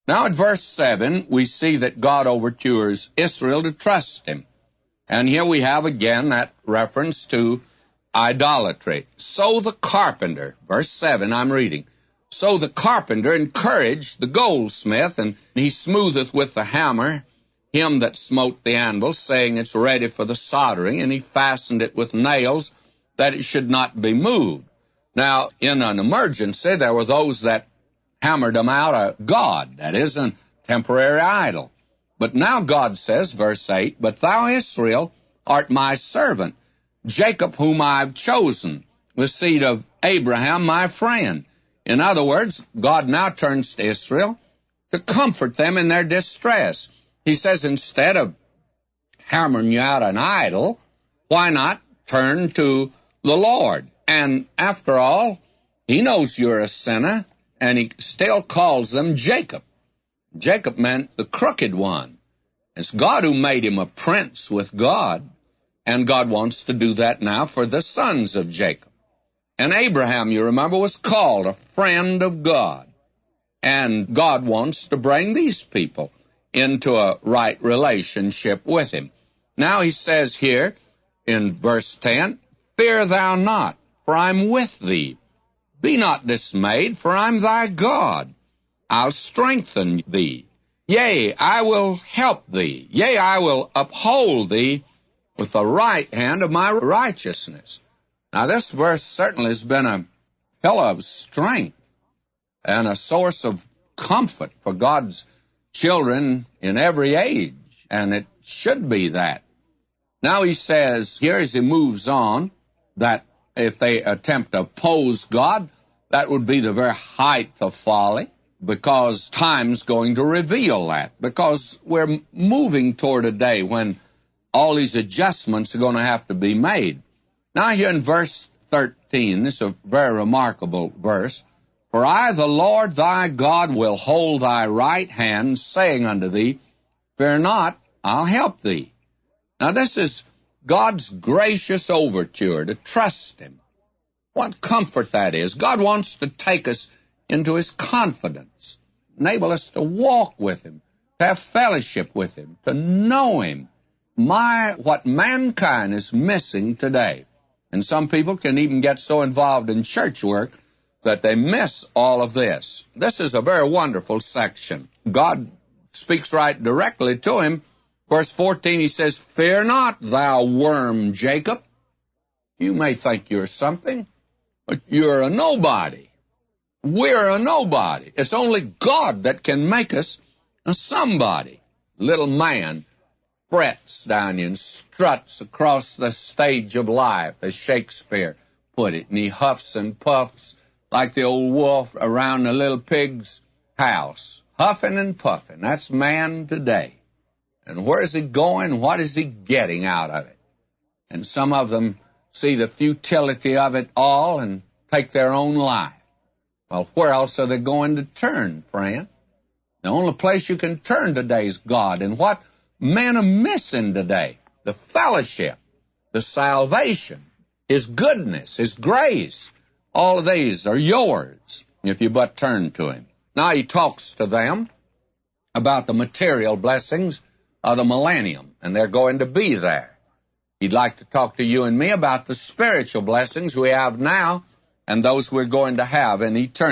Now at verse 7, we see that God overtures Israel to trust him. And here we have again that reference to idolatry. So the carpenter, verse 7 I'm reading, so the carpenter encouraged the goldsmith, and he smootheth with the hammer him that smote the anvil, saying, It's ready for the soldering, and he fastened it with nails, that it should not be moved. Now, in an emergency, there were those that hammered them out a god, that is, a temporary idol. But now God says, verse 8, But thou, Israel, art my servant, Jacob whom I have chosen, the seed of Abraham my friend. In other words, God now turns to Israel to comfort them in their distress. He says, instead of hammering you out an idol, why not turn to the Lord? And after all, he knows you're a sinner, and he still calls them Jacob. Jacob meant the crooked one. It's God who made him a prince with God, and God wants to do that now for the sons of Jacob. And Abraham, you remember, was called a friend of God. And God wants to bring these people into a right relationship with him. Now he says here in verse 10, Fear thou not, for I'm with thee. Be not dismayed, for I'm thy God. I'll strengthen thee. Yea, I will help thee. Yea, I will uphold thee with the right hand of my righteousness. Now this verse certainly has been a pillar of strength and a source of comfort for God's children in every age, and it should be that. Now he says here as he moves on that if they attempt to oppose God, that would be the very height of folly, because time's going to reveal that, because we're moving toward a day when all these adjustments are going to have to be made. Now here in verse 13, this is a very remarkable verse, For I, the Lord thy God, will hold thy right hand, saying unto thee, Fear not, I'll help thee. Now this is God's gracious overture to trust him. What comfort that is. God wants to take us into his confidence, enable us to walk with him, to have fellowship with him, to know him. What mankind is missing today. And some people can even get so involved in church work that they miss all of this. This is a very wonderful section. God speaks right directly to him. Verse 14, he says, Fear not, thou worm Jacob. You may think you're something, but you're a nobody. We're a nobody. It's only God that can make us a somebody. Little man frets down you and struts across the stage of life, as Shakespeare put it, and he huffs and puffs like the old wolf around the little pig's house, huffing and puffing. That's man today. And where is he going? What is he getting out of it? And some of them see the futility of it all and take their own life. Well, where else are they going to turn, friend? The only place you can turn today is God. And what men are missing today, the fellowship, the salvation, his goodness, his grace, all of these are yours if you but turn to him. Now he talks to them about the material blessings of the millennium, and they're going to be there. He'd like to talk to you and me about the spiritual blessings we have now and those we're going to have in eternity.